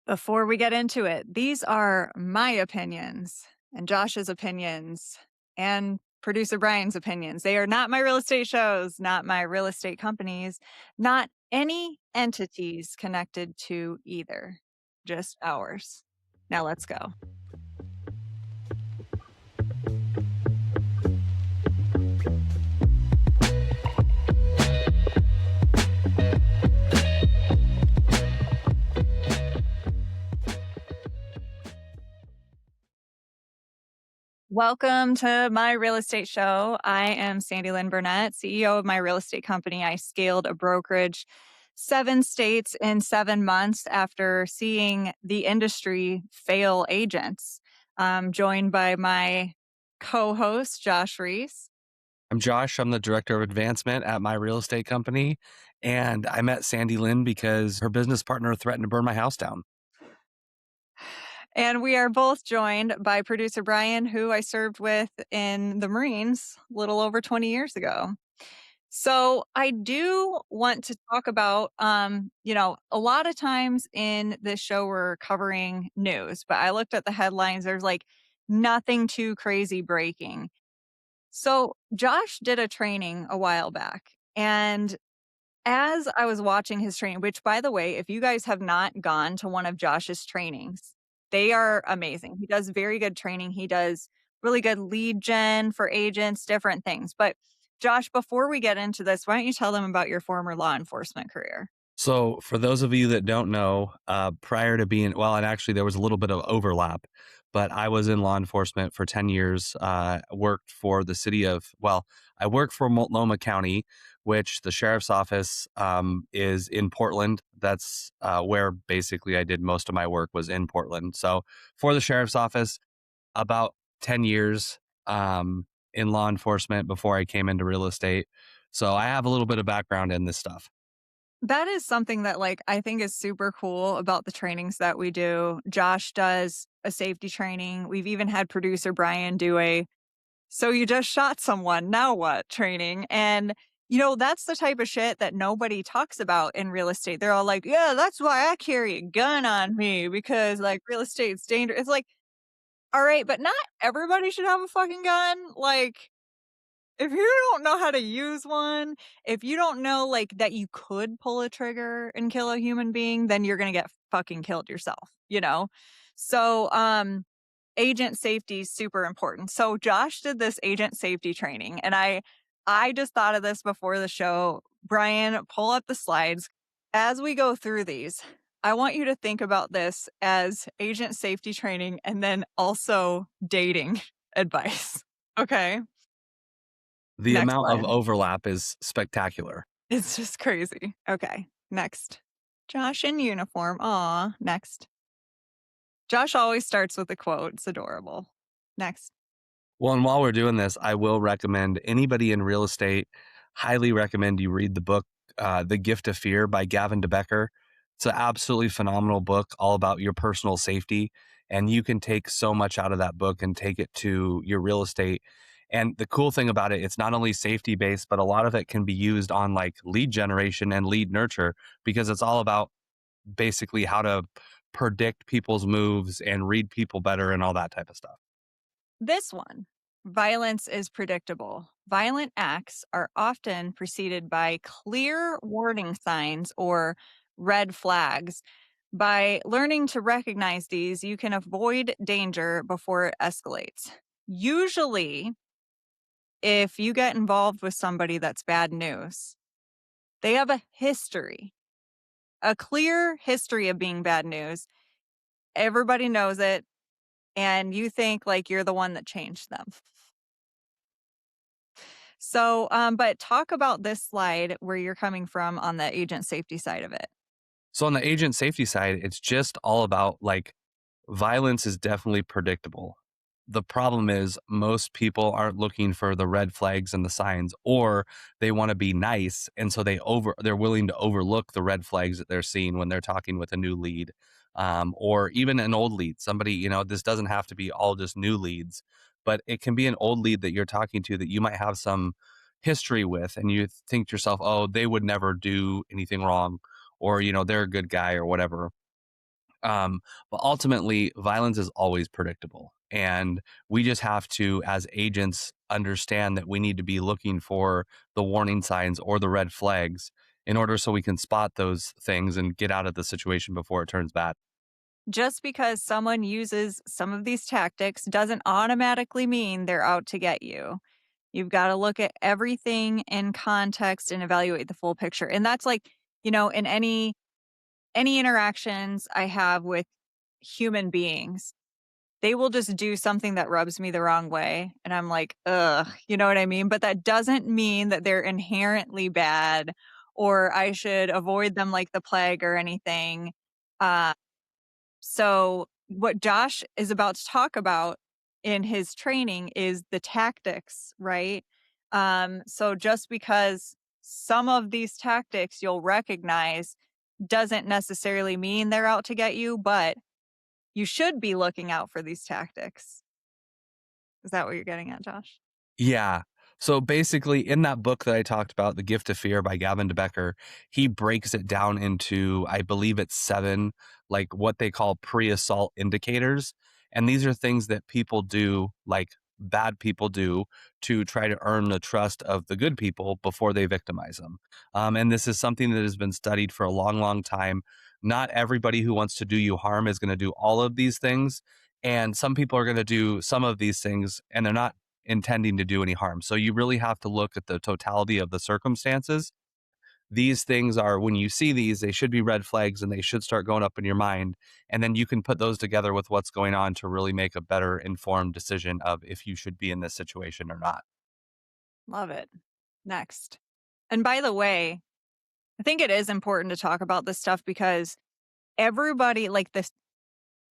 Before we get into it, these are my opinions and Josh's opinions and producer Brian's opinions. They are not my real estate shows, not my real estate companies, not any entities connected to either, just ours. Now let's go. Welcome to my real estate show. I am Sandi Lyn Burnett, CEO of my real estate company. I scaled a brokerage 7 states in 7 months after seeing the industry fail agents. I'm joined by my co-host, Josh Ries. I'm Josh. I'm the director of advancement at my real estate company. And I met Sandi Lyn because her business partner threatened to burn my house down. And we are both joined by producer Brian, who I served with in the Marines a little over 20 years ago. So I do want to talk about, a lot of times in this show we're covering news, but I looked at the headlines. There's like nothing too crazy breaking. So Josh did a training a while back, and as I was watching his training, which by the way, if you guys have not gone to one of Josh's trainings, they are amazing. He does very good training. He does really good lead gen for agents, different things. But Josh, before we get into this, why don't you tell them about your former law enforcement career? So for those of you that don't know, prior to being, well, and actually there was a little bit of overlap, but I was in law enforcement for 10 years, worked for the city of, well, I worked for Multnomah County, which the sheriff's office is in Portland. That's where basically I did most of my work was in Portland. So for the sheriff's office, about 10 years in law enforcement before I came into real estate. So I have a little bit of background in this stuff. That is something that I think is super cool about the trainings that we do. Josh does a safety training. We've even had producer Brian do a "so you just shot someone, now what?" training. And that's the type of shit that nobody talks about in real estate. They're all like, "Yeah, that's why I carry a gun on me because real estate's dangerous." It's like, all right, but not everybody should have a fucking gun. Like, if you don't know how to use one, if you don't know that you could pull a trigger and kill a human being, then you're going to get fucking killed yourself. So, agent safety is super important. So Josh did this agent safety training, and I just thought of this before the show. Brian, pull up the slides. As we go through these, I want you to think about this as agent safety training and then also dating advice. Okay? The Next amount of slide. overlap is spectacular. It's just crazy. Okay, next. Josh in uniform. Aw, next. Josh always starts with a quote. It's adorable. Next. Well, and while we're doing this, I will recommend anybody in real estate, highly recommend you read the book, The Gift of Fear by Gavin DeBecker. It's an absolutely phenomenal book all about your personal safety. And you can take so much out of that book and take it to your real estate. And the cool thing about it, it's not only safety based, but a lot of it can be used on like lead generation and lead nurture because it's all about basically how to predict people's moves and read people better and all that type of stuff. This one. Violence is predictable. Violent acts are often preceded by clear warning signs or red flags. By learning to recognize these, you can avoid danger before it escalates. Usually, if you get involved with somebody that's bad news, they have a clear history of being bad news. Everybody knows it, and you think you're the one that changed them. So, but talk about this slide where you're coming from on the agent safety side of it. So on the agent safety side, it's just all about like violence is definitely predictable. The problem is most people aren't looking for the red flags and the signs, or they want to be nice. And so they're willing to overlook the red flags that they're seeing when they're talking with a new lead. Or even an old lead, somebody, this doesn't have to be all just new leads, but it can be an old lead that you're talking to that you might have some history with. And you think to yourself, oh, they would never do anything wrong, or, they're a good guy or whatever. Um, but ultimately, violence is always predictable. And we just have to, as agents, understand that we need to be looking for the warning signs or the red flags in order so we can spot those things and get out of the situation before it turns bad. Just because someone uses some of these tactics doesn't automatically mean they're out to get you. You've got to look at everything in context and evaluate the full picture. And that's like, in any interactions I have with human beings, they will just do something that rubs me the wrong way. And I'm like, ugh, you know what I mean? But that doesn't mean that they're inherently bad or I should avoid them like the plague or anything. Uh, so, what Josh is about to talk about in his training is the tactics, right? So, just because some of these tactics you'll recognize doesn't necessarily mean they're out to get you, but you should be looking out for these tactics. Is that what you're getting at, Josh? Yeah. So basically, in that book that I talked about, The Gift of Fear by Gavin DeBecker, he breaks it down into, I believe it's seven, like what they call pre assault indicators. And these are things that people do, like bad people do, to try to earn the trust of the good people before they victimize them. And this is something that has been studied for a long, long time. Not everybody who wants to do you harm is going to do all of these things. And some people are going to do some of these things and they're not intending to do any harm. So you really have to look at the totality of the circumstances. These things are, when you see these, they should be red flags and they should start going up in your mind. And then you can put those together with what's going on to really make a better informed decision of if you should be in this situation or not. Love it. Next. And by the way, I think it is important to talk about this stuff because everybody, like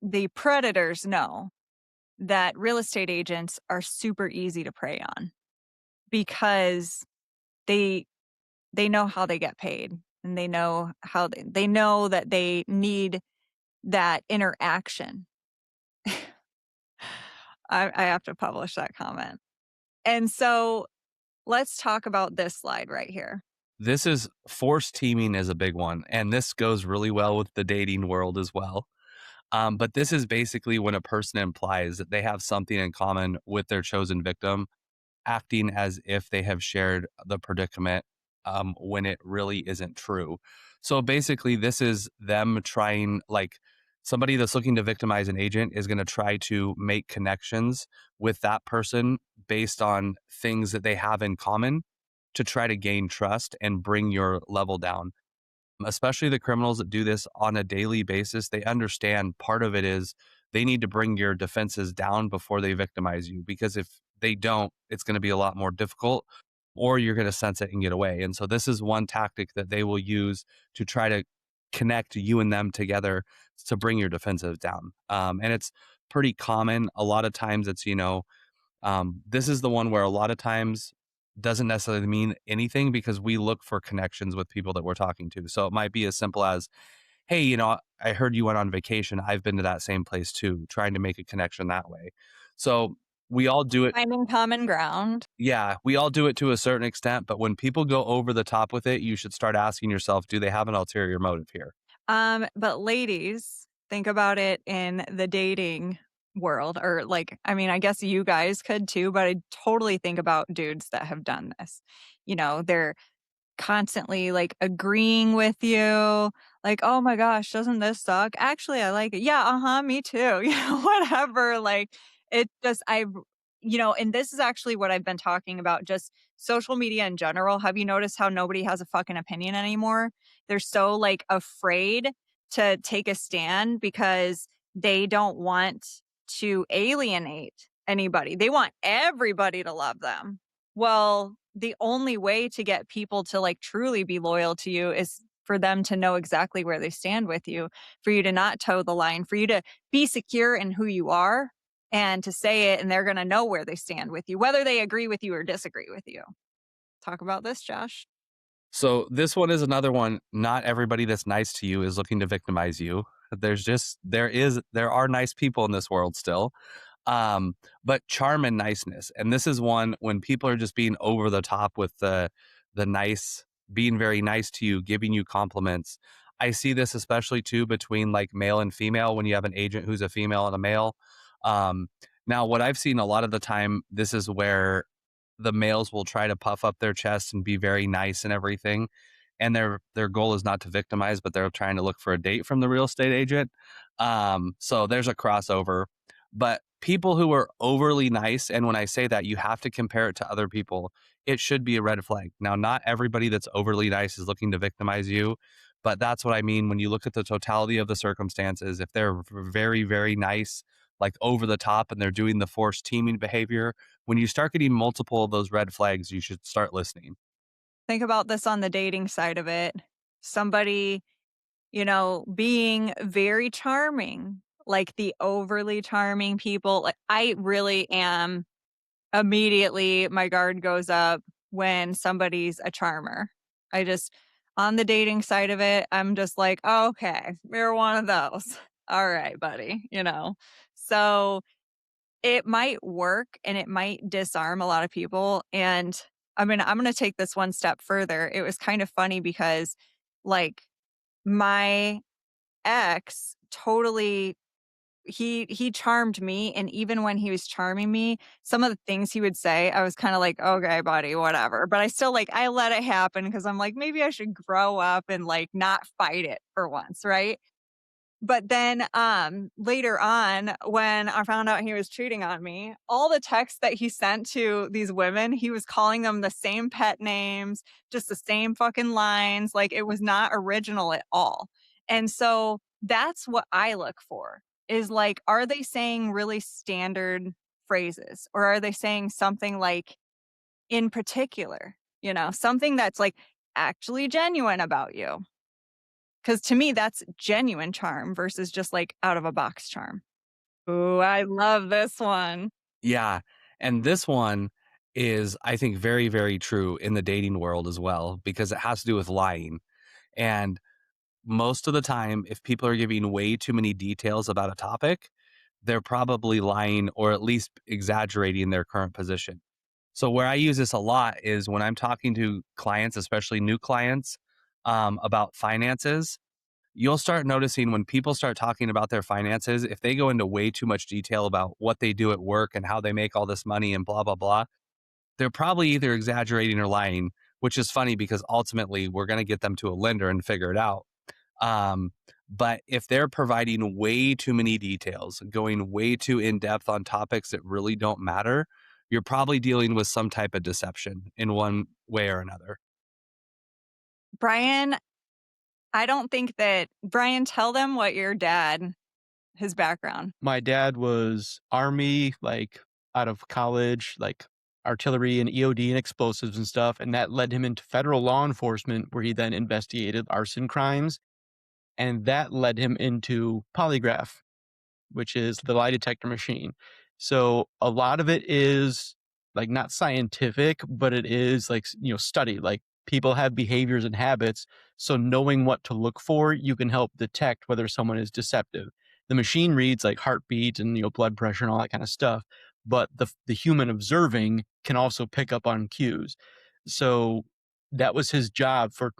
the predators know that real estate agents are super easy to prey on because they they know how they get paid and they know how they know that they need that interaction. I have to publish that comment. And so let's talk about this slide right here. This is forced teaming is a big one. And this goes really well with the dating world as well. But this is basically when a person implies that they have something in common with their chosen victim, acting as if they have shared the predicament when it really isn't true. So basically, this is them trying, like somebody that's looking to victimize an agent is going to try to make connections with that person based on things that they have in common to try to gain trust and bring your level down, especially the criminals that do this on a daily basis. They understand part of it is they need to bring your defenses down before they victimize you. Because if they don't, it's going to be a lot more difficult or you're going to sense it and get away. And so this is one tactic that they will use to try to connect you and them together to bring your defensives down. And it's pretty common. A lot of times it's, this is the one where a lot of times doesn't necessarily mean anything because we look for connections with people that we're talking to. So it might be as simple as, hey, I heard you went on vacation. I've been to that same place too, trying to make a connection that way. So we all do it. Finding common ground. Yeah, we all do it to a certain extent. But when people go over the top with it, you should start asking yourself, do they have an ulterior motive here? But ladies, think about it in the dating world or like, I mean, I guess you guys could too, but I totally think about dudes that have done this. They're constantly like agreeing with you, like, "Oh my gosh, doesn't this suck? Actually, I like it." "Yeah, uh-huh, me too." Whatever. Like it just and this is actually what I've been talking about, just social media in general. Have you noticed how nobody has a fucking opinion anymore? They're so like afraid to take a stand because they don't want to alienate anybody. They want everybody to love them. Well, the only way to get people to like truly be loyal to you is for them to know exactly where they stand with you, for you to not toe the line, for you to be secure in who you are and to say it, and they're going to know where they stand with you, whether they agree with you or disagree with you. Talk about this, Josh. So this one is another one. Not everybody that's nice to you is looking to victimize you. There are nice people in this world still. Um, but charm and niceness. And this is one when people are just being over the top with the nice, being very nice to you, giving you compliments. I see this especially too between like male and female when you have an agent who's a female and a male. Um, Now, what I've seen a lot of the time, this is where the males will try to puff up their chest and be very nice and everything. And their goal is not to victimize, but they're trying to look for a date from the real estate agent. So there's a crossover. But people who are overly nice, and when I say that, you have to compare it to other people, it should be a red flag. Now, not everybody that's overly nice is looking to victimize you, but that's what I mean when you look at the totality of the circumstances. If they're very, very nice, like over the top, and they're doing the forced teaming behavior, when you start getting multiple of those red flags, you should start listening. Think about this on the dating side of it. Somebody, being very charming, like the overly charming people. Like, I really am immediately, my guard goes up when somebody's a charmer. I just, on the dating side of it, I'm just like, oh, okay, you're one of those. All right, buddy, So it might work and it might disarm a lot of people. And I mean, I'm going to take this one step further. It was kind of funny because, like, my ex totally he charmed me, and even when he was charming me, some of the things he would say, I was kinda like, "Okay, buddy, whatever," but I still, like, I let it happen because 'cause I'm like, "Maybe I should grow up and, like, not fight it for once," right? But then, later on, when I found out he was cheating on me, all the texts that he sent to these women, he was calling them the same pet names, just the same fucking lines, like, it was not original at all. And so, that's what I look for, is, like, are they saying really standard phrases, or are they saying something, like, in particular, something that's, like, actually genuine about you? 'Cause to me, that's genuine charm versus just, like, out of a box charm. Ooh, I love this one. Yeah. And this one is, I think, very, very true in the dating world as well, because it has to do with lying. And most of the time, if people are giving way too many details about a topic, they're probably lying or at least exaggerating their current position. So, where I use this a lot is when I'm talking to clients, especially new clients, about finances. You'll start noticing when people start talking about their finances, if they go into way too much detail about what they do at work and how they make all this money and blah, blah, blah, they're probably either exaggerating or lying, which is funny because ultimately we're going to get them to a lender and figure it out. Um, but if they're providing way too many details, going way too in depth on topics that really don't matter, you're probably dealing with some type of deception in one way or another. Brian, I don't think that Brian, tell them what your dad his background. My dad was Army, like, out of college, like, artillery and EOD and explosives and stuff, and that led him into federal law enforcement, where he then investigated arson crimes, and that led him into polygraph, which is the lie detector machine. So a lot of it is like not scientific, but it is like, study. Like people have behaviors and habits. So knowing what to look for, you can help detect whether someone is deceptive. The machine reads like heartbeat and, blood pressure and all that kind of stuff. But the human observing can also pick up on cues. So that was his job for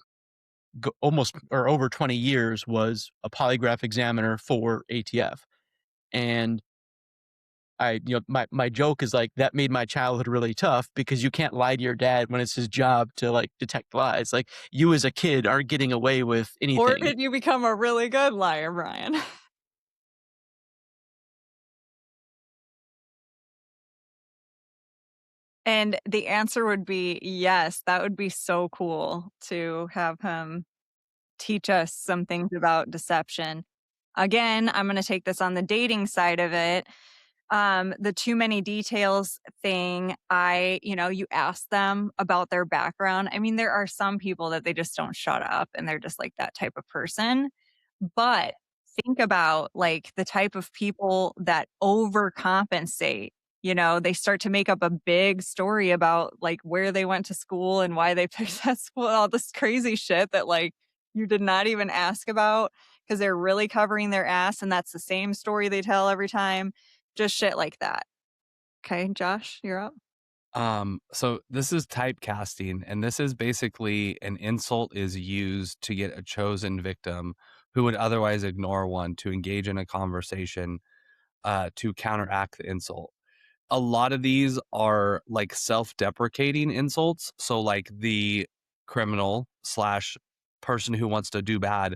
almost or over 20 years, was a polygraph examiner for ATF. And my joke is like that made my childhood really tough because you can't lie to your dad when it's his job to like detect lies. Like you as a kid aren't getting away with Or anything. did you become a really good liar, Brian? And the answer would be yes, that would be so cool to have him teach us some things about deception. Again, I'm gonna take this on the dating side of it. The too many details thing, you ask them about their background. I mean, there are some people that they just don't shut up and they're just like that type of person. But think about like the type of people that overcompensate. They start to make up a big story about like where they went to school and why they picked that school, all this crazy shit that like you did not even ask about because they're really covering their ass. And that's the same story they tell every time. Just shit like that. Okay, Josh, you're up. So this is typecasting, and this is basically an insult is used to get a chosen victim who would otherwise ignore one to engage in a conversation to counteract the insult. A lot of these are like self-deprecating insults. So like the criminal slash person who wants to do bad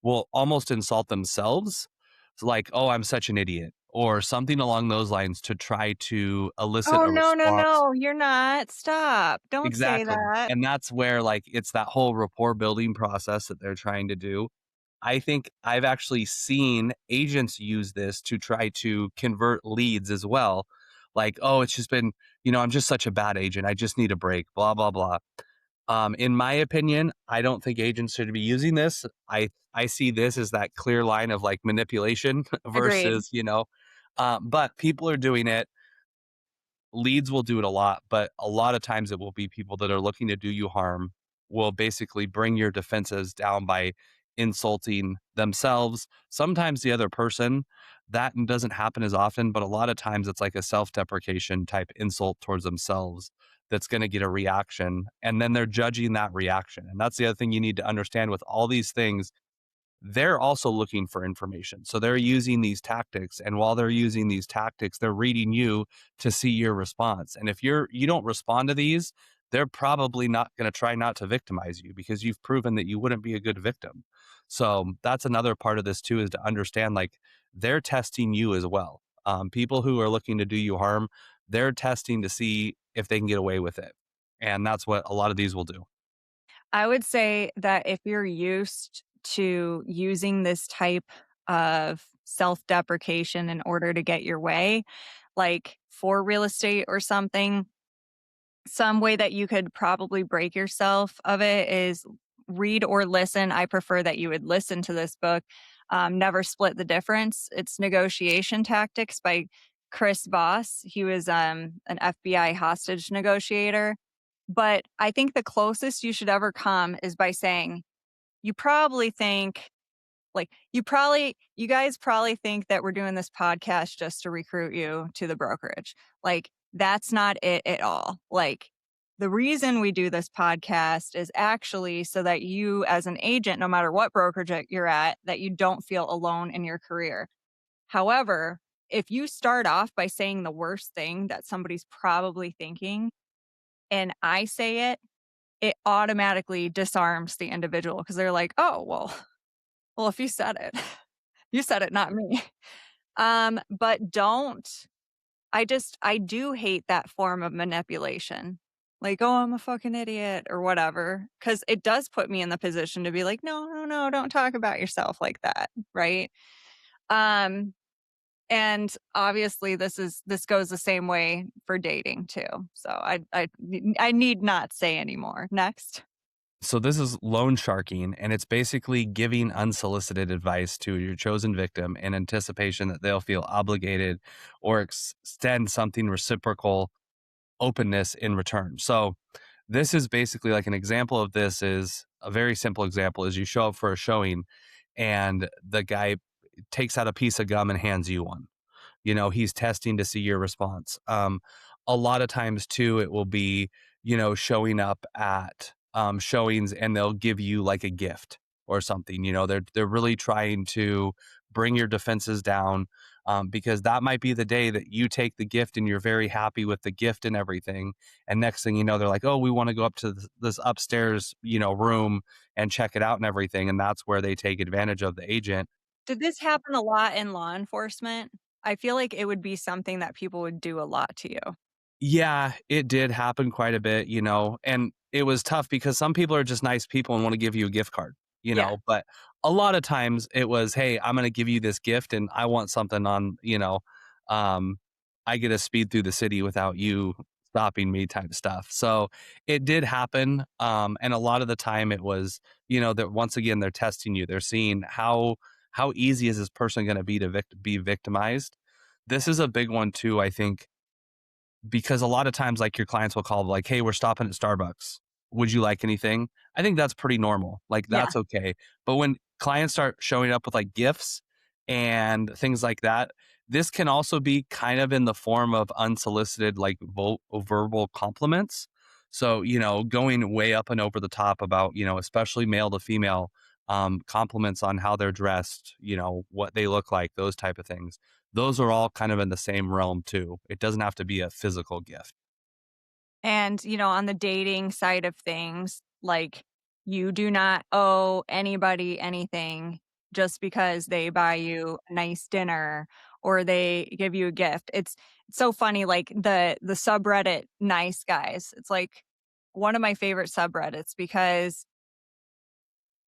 will almost insult themselves. It's like, oh, I'm such an idiot, or something along those lines to try to elicit Oh, a no, no, response. no, you're not. Stop. Don't say Exactly. that. And that's where like it's that whole rapport building process that they're trying to do. I think I've actually seen agents use this to try to convert leads as well. Like, oh, it's just been, I'm just such a bad agent. I just need a break, blah, blah, blah. In my opinion, I don't think agents should be using this. I see this as that clear line of like manipulation Agreed. versus, but people are doing it. Leads will do it a lot, but a lot of times it will be people that are looking to do you harm, will basically bring your defenses down by insulting themselves, sometimes the other person. That doesn't happen as often, but a lot of times it's like a self-deprecation type insult towards themselves that's going to get a reaction, and then they're judging that reaction. And that's the other thing you need to understand with all these things. They're also looking for information. So they're using these tactics. And while they're using these tactics, they're reading you to see your response. And if you don't respond to these, they're probably not going to try not to victimize you because you've proven that you wouldn't be a good victim. So that's another part of this too, is to understand like they're testing you as well. People who are looking to do you harm, they're testing to see if they can get away with it. And that's what a lot of these will do. I would say that if you're used to using this type of self-deprecation in order to get your way, like for real estate or something, some way that you could probably break yourself of it is read or listen. I prefer that you would listen to this book. Never Split the Difference. It's Negotiation Tactics by Chris Voss. He was an FBI hostage negotiator. But I think the closest you should ever come is by saying, you probably think you guys probably think that we're doing this podcast just to recruit you to the brokerage. Like, that's not it at all. Like, the reason we do this podcast is actually so that you, as an agent, no matter what brokerage you're at, that you don't feel alone in your career. However, if you start off by saying the worst thing that somebody's probably thinking, and I say it, it automatically disarms the individual because they're like, oh, well, if you said it, you said it, not me. But don't I do hate that form of manipulation. Like, "Oh, I'm a fucking idiot," or whatever, because it does put me in the position to be like, "No, no, no, don't talk about yourself like that," right? Um, and obviously this goes the same way for dating too. So I need not say anymore. Next. So this is loan sharking, and it's basically giving unsolicited advice to your chosen victim in anticipation that they'll feel obligated or extend something reciprocal openness in return. So this is basically like an example of this is a very simple example is you show up for a showing and the guy takes out a piece of gum and hands you one. He's testing to see your response. A lot of times too, it will be, showing up at showings and they'll give you like a gift or something. They're really trying to bring your defenses down, because that might be the day that you take the gift and you're very happy with the gift and everything. And next thing you know, they're like, oh, we want to go up to this upstairs, room and check it out and everything. And that's where they take advantage of the agent. Did this happen a lot in law enforcement? I feel like it would be something that people would do a lot to you. Yeah, it did happen quite a bit, and it was tough because some people are just nice people and want to give you a gift card, Yeah. but a lot of times it was, hey, I'm going to give you this gift and I want something on, um, I get to speed through the city without you stopping me type stuff. So it did happen. And a lot of the time it was, that once again, they're testing you. They're seeing how easy is this person going to be to be victimized. This is a big one too, I think, because a lot of times like your clients will call like, hey, we're stopping at Starbucks, would you like anything? I think that's pretty normal, like Yeah. that's okay. But when clients start showing up with like gifts and things like that. This can also be kind of in the form of unsolicited, like verbal compliments. So, going way up and over the top about, especially male to female, compliments on how they're dressed, what they look like, those type of things. Those are all kind of in the same realm too. It doesn't have to be a physical gift. And, on the dating side of things, like, you do not owe anybody anything just because they buy you a nice dinner or they give you a gift. It's so funny, like, the subreddit nice guys. It's, like, one of my favorite subreddits because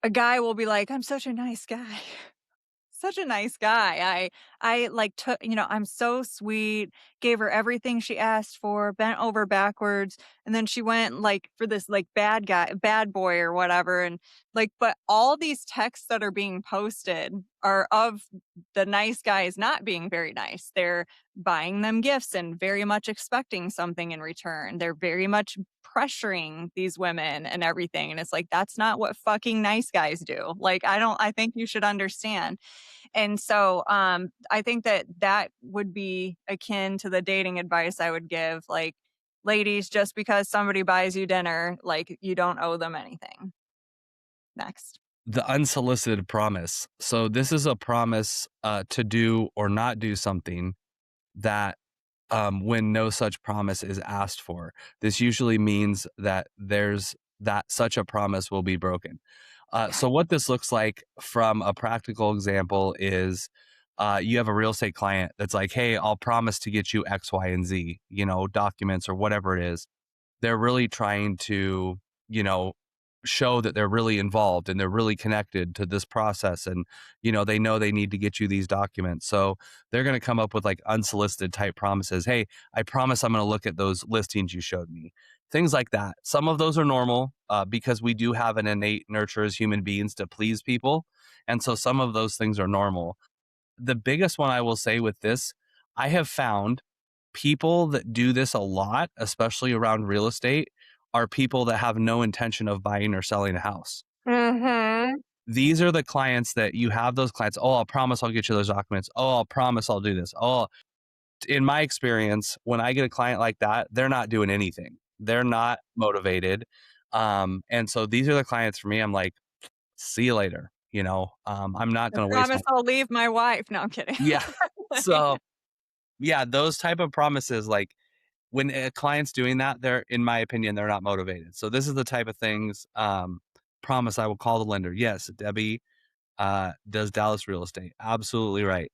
a guy will be like, "I'm such a nice guy." Such a nice guy. I like took, I'm so sweet, gave her everything she asked for, bent over backwards, and then she went like for this like bad boy or whatever. And like, but all these texts that are being posted are of the nice guys not being very nice. They're buying them gifts and very much expecting something in return. They're very much pressuring these women and everything. And it's like, that's not what fucking nice guys do. Like, I think you should understand. And so, I think that that would be akin to the dating advice I would give, like, ladies, just because somebody buys you dinner, like, you don't owe them anything. Next. The unsolicited promise. So this is a promise to do or not do something that when no such promise is asked for. This usually means that such a promise will be broken. Yeah. So what this looks like from a practical example is you have a real estate client that's like, hey, I'll promise to get you X, Y, and Z, documents or whatever it is. They're really trying to, you know, show that they're really involved and they're really connected to this process. And, they know they need to get you these documents. So they're going to come up with like unsolicited type promises. Hey, I promise I'm going to look at those listings you showed me. Things like that. Some of those are normal because we do have an innate nurture as human beings to please people. And so some of those things are normal. The biggest one I will say with this, I have found people that do this a lot, especially around real estate, are people that have no intention of buying or selling a house. Mhm. These are the clients that you have those clients. Oh, I'll promise I'll get you those documents. Oh, I'll promise I'll do this. Oh, in my experience, when I get a client like that, they're not doing anything. They're not motivated. And so these are the clients for me. I'm like, see you later. I'm not I going to waste promise my, I'll leave my wife. No, I'm kidding. yeah. So yeah, those type of promises, like when a client's doing that, they're, in my opinion, they're not motivated. So this is the type of things, promise I will call the lender. Yes, Debbie does Dallas real estate. Absolutely right.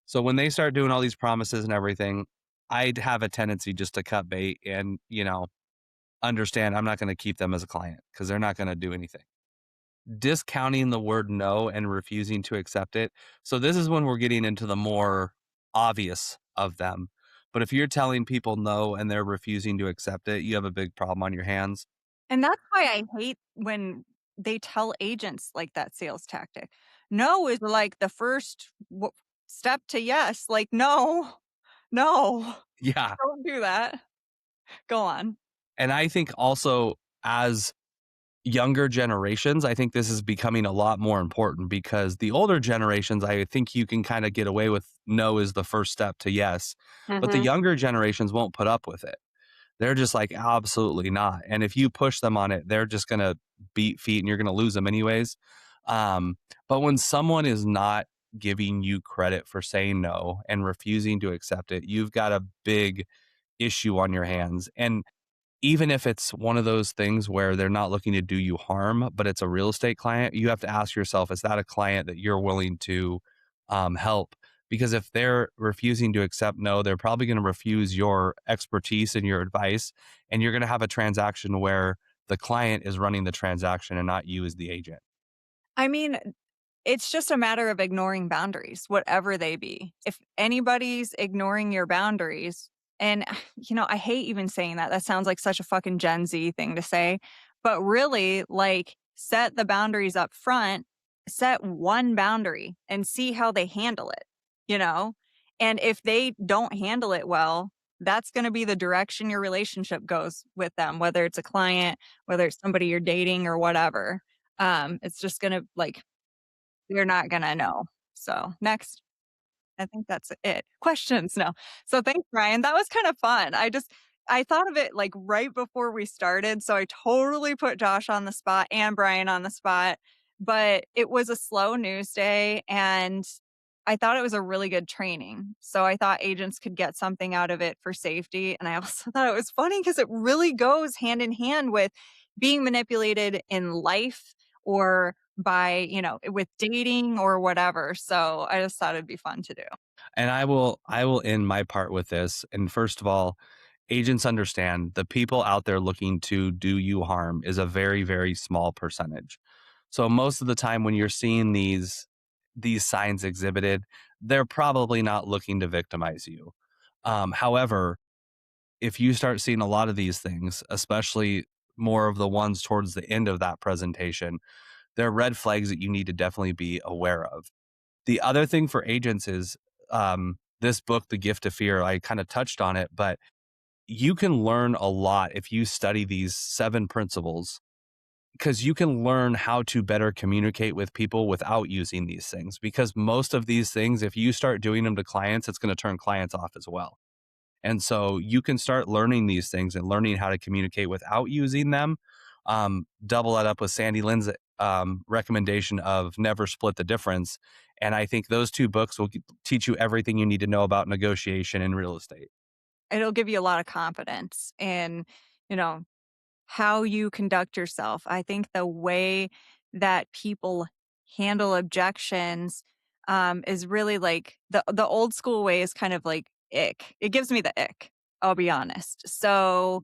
So when they start doing all these promises and everything, I'd have a tendency just to cut bait and, understand I'm not going to keep them as a client because they're not going to do anything. Discounting the word no and refusing to accept it. So this is when we're getting into the more obvious of them. But if you're telling people no and they're refusing to accept it, you have a big problem on your hands. And that's why I hate when they tell agents like that sales tactic. No is like the first step to yes. Like, no, no, Yeah. don't do that. Go on. And I think also as younger generations, I think this is becoming a lot more important because the older generations, I think you can kind of get away with no is the first step to yes. But the Mhm. younger generations won't put up with it. They're just like, absolutely not. And if you push them on it, they're just going to beat feet and you're going to lose them anyways. But when someone is not giving you credit for saying no and refusing to accept it, you've got a big issue on your hands. And even if it's one of those things where they're not looking to do you harm, but it's a real estate client, you have to ask yourself, is that a client that you're willing to help? Because if they're refusing to accept no, they're probably going to refuse your expertise and your advice. And you're going to have a transaction where the client is running the transaction and not you as the agent. I mean, it's just a matter of ignoring boundaries, whatever they be. If anybody's ignoring your boundaries, and I hate even saying that. That sounds like such a fucking Gen Z thing to say. But really, like, set the boundaries up front, set one boundary and see how they handle it, you know? And if they don't handle it well, that's going to be the direction your relationship goes with them, whether it's a client, whether it's somebody you're dating or whatever. It's just going to like, you're not gonna know. So, next. I think that's it. Questions? No. So thanks, Brian. That was kind of fun. I thought of it like right before we started. So I totally put Josh on the spot and Brian on the spot. But it was a slow news day and I thought it was a really good training. So I thought agents could get something out of it for safety. And I also thought it was funny because it really goes hand in hand with being manipulated in life or by, with dating or whatever. So I just thought it'd be fun to do. And I will end my part with this. And first of all, agents understand the people out there looking to do you harm is a very, very small percentage. So most of the time when you're seeing these signs exhibited, they're probably not looking to victimize you. However, if you start seeing a lot of these things, especially more of the ones towards the end of that presentation, they're red flags that you need to definitely be aware of. The other thing for agents is this book, The Gift of Fear. I kind of touched on it, but you can learn a lot if you study these 7 principles because you can learn how to better communicate with people without using these things. Because most of these things, if you start doing them to clients, it's going to turn clients off as well. And so you can start learning these things and learning how to communicate without using them. Double that up with Sandi Lyn's recommendation of never split the difference. And I think those 2 books will teach you everything you need to know about negotiation in real estate. It'll give you a lot of confidence in, you know, how you conduct yourself. I think the way that people handle objections is really like the old school way is kind of like ick. It gives me the ick, I'll be honest. So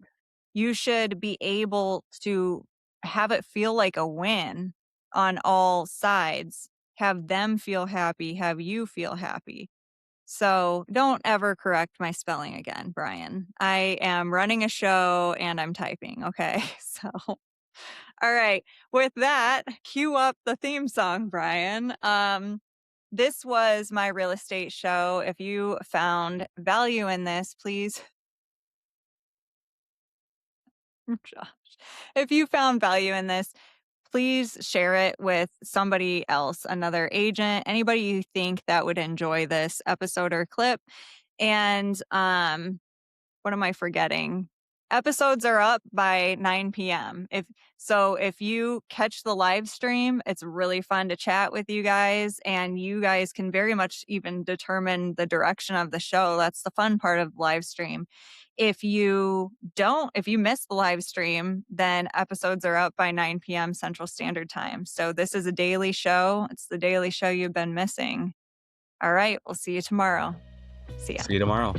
you should be able to have it feel like a win on all sides. Have them feel happy, have you feel happy. So don't ever correct my spelling again, Brian. I am running a show and I'm typing. Okay. So, all right. With that, cue up the theme song, Brian. This was my real estate show. If you found value in this, please, Josh, if you found value in this, please share it with somebody else, another agent, anybody you think that would enjoy this episode or clip. And what am I forgetting? Episodes are up by 9 p.m. If you catch the live stream, it's really fun to chat with you guys and you guys can very much even determine the direction of the show. That's the fun part of live stream. If you miss the live stream, then episodes are up by 9 p.m. Central Standard Time. So this is a daily show. It's the daily show you've been missing. All right, we'll see you tomorrow. See ya. See you tomorrow.